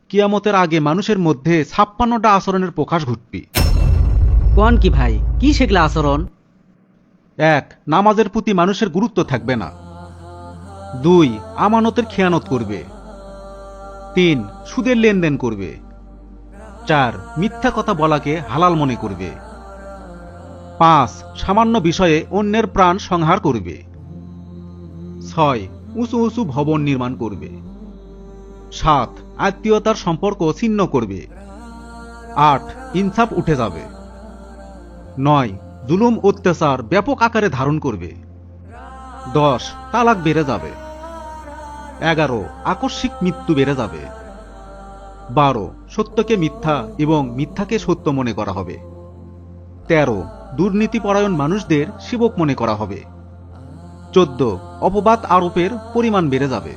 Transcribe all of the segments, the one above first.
কিয়ামতের আগে মানুষের মধ্যে 56টা আচরণের প্রকাশ ঘটবে। কোন কি ভাই, কি সেগুলা আচরণ? 1. নামাজের প্রতি মানুষের গুরুত্ব থাকবে না। 2. আমানতের খেয়ানত করবে। 3. সুদের লেনদেন করবে। 4. মিথ্যা কথা বলাকে হালাল মনে করবে। 5. সামান্য বিষয়ে অন্যের প্রাণ সংহার করবে। 6. উঁচু উঁচু ভবন নির্মাণ করবে। 7. আত্মীয়তার সম্পর্ক ছিন্ন করবে। 8. ইনসাফ উঠে যাবে। 9. জুলুম অত্যাচার ব্যাপক আকারে ধারণ করবে। 10. তালাক বেড়ে যাবে। 11. আকস্মিক মৃত্যু বেড়ে যাবে। 12. সত্যকে মিথ্যা এবং মিথ্যাকে সত্য মনে করা হবে। 13. দুর্নীতিপরায়ণ মানুষদের সেবক মনে করা হবে। 14. অপবাদ আরোপের পরিমাণ বেড়ে যাবে।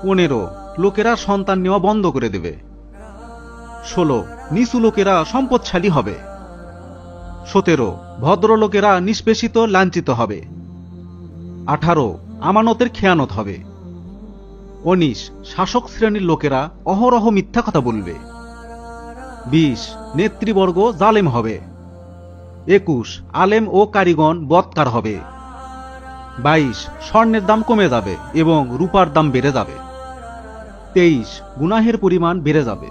15. লোকেরা সন্তান নেওয়া বন্ধ করে দেবে। 16. নিচু লোকেরা সম্পদশালী হবে। 17. ভদ্রলোকেরা নিষ্পেষিত লাঞ্ছিত হবে। 18. আমানতের খেয়ানত হবে। 19. শাসক শ্রেণীর লোকেরা অহরহ মিথ্যা কথা বলবে। 20. নেতৃবর্গ জালেম হবে। 21. আলেম ও কারিগণ বৎকার হবে। 22. স্বর্ণের দাম কমে যাবে এবং রূপার দাম বেড়ে যাবে। 23. গুনাহের পরিমাণ বেড়ে যাবে।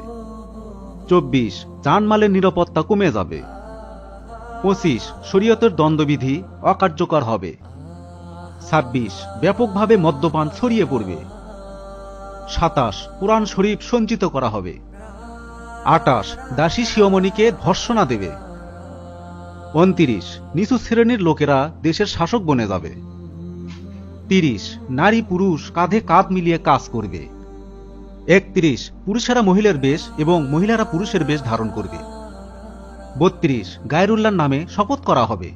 24. জানমালের নিরাপত্তা কমে যাবে। 25. শরীয়তের দণ্ডবিধি অকার্যকর হবে। 26. ব্যাপকভাবে মদ্যপান ছড়িয়ে পড়বে। 27. কোরআন শরীফ সঞ্চিত করা হবে। 28. দাসী শিয়মণিকে ধর্ষণা দেবে। 29. নিচু শ্রেণীর লোকেরা দেশের শাসক বনে যাবে। 30. নারী পুরুষ কাঁধে কাঁধ মিলিয়ে কাজ করবে। 31. পুরুষেরা মহিলার বেশ এবং মহিলারা পুরুষের বেশ ধারণ করবে। 32. গায়রুল্লাহর নামে শপথ করা হবে।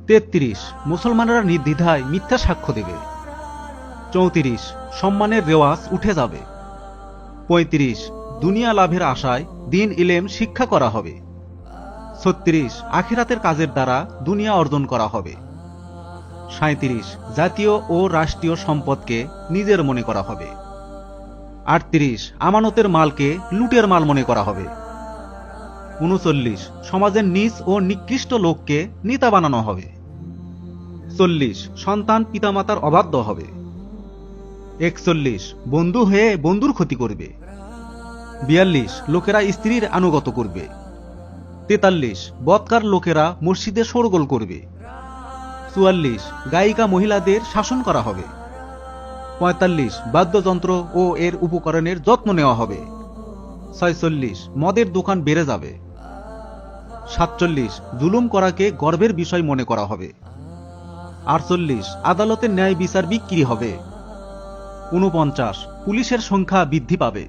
33. মুসলমানরা নির্দ্বিধায় মিথ্যা সাক্ষ্য দেবে। 34. সম্মানের রেওয়াজ উঠে যাবে। 35. দুনিয়া লাভের আশায় দিন ইলেম শিক্ষা করা হবে। 36. আখিরাতের কাজের দ্বারা দুনিয়া অর্জন করা হবে। 37. জাতীয় ও রাষ্ট্রীয় সম্পদকে নিজের মনে করা হবে। 38. আমানতের মালকে লুটের মাল মনে করা হবে। 39. সমাজের নীচ ও নিকৃষ্ট লোককে নেতা বানানো হবে। 40. সন্তান পিতামাতার অবাধ্য হবে। 41. বন্ধু হয়ে বন্ধুর ক্ষতি করবে। 42. লোকেরা স্ত্রীর আনুগত করবে। 43. বৎকার লোকেরা মসজিদে শোরগোল করবে। 44. গায়িকা মহিলাদের শাসন করা হবে। 45. বাদ্যযন্ত্র ও এর উপকরণের যত্ন নেওয়া হবে। 46. মদের দোকান বেড়ে যাবে। 47. জুলুম করাকে গর্বের বিষয় মনে করা হবে। 48. আদালতের ন্যায় বিচার বিক্রি হবে। 49. পুলিশের সংখ্যা বৃদ্ধি পাবে।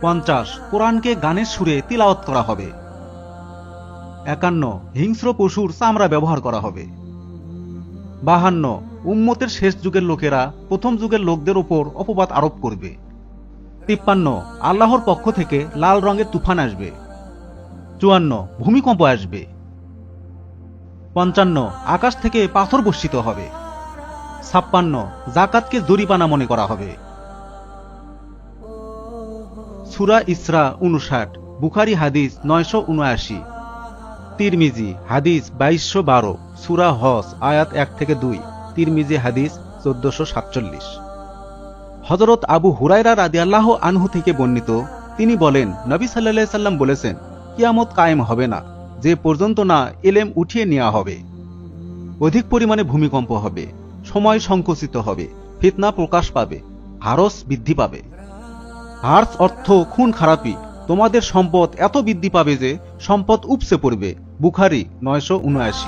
50. কোরআনকে গানের সুরে তিলাওয়াত করা হবে। 51. হিংস্র পশুর চামড়া ব্যবহার করা হবে। 52. উম্মতের শেষ যুগের লোকেরা প্রথম যুগের লোকদের উপর অপবাদ আরোপ করবে। 53. আল্লাহর পক্ষ থেকে লাল রঙের তুফান আসবে। 54. ভূমিকম্প আসবে। 55. আকাশ থেকে পাথর বর্ষিত হবে। 56. জাকাতকে জরিমানা মনে করা হবে। সূরা ইসরা 59, বুখারী হাদিস 979, তিরমিজি হাদিস 2212, সূরা হজ আয়াত 1-2, তিরমিজি হাদিস 1447। হযরত আবু হুরায়রা রাদিয়াল্লাহু আনহু থেকে বর্ণিত, তিনি বলেন, নবী সাল্লাল্লাহু আলাইহি সাল্লাম বলেছেন, কিয়ামত কায়েম হবে না যে পর্যন্ত না ইলম উঠিয়ে নেওয়া হবে। অধিক পরিমাণে ভূমিকম্প হবে, সময় সংকুচিত হবে, ফিতনা প্রকাশ পাবে, হারস বৃদ্ধি পাবে। হার্স অর্থ খুন খারাপি। তোমাদের সম্পদ এত বৃদ্ধি পাবে যে সম্পদ উপচে পড়বে। বুখারী 979।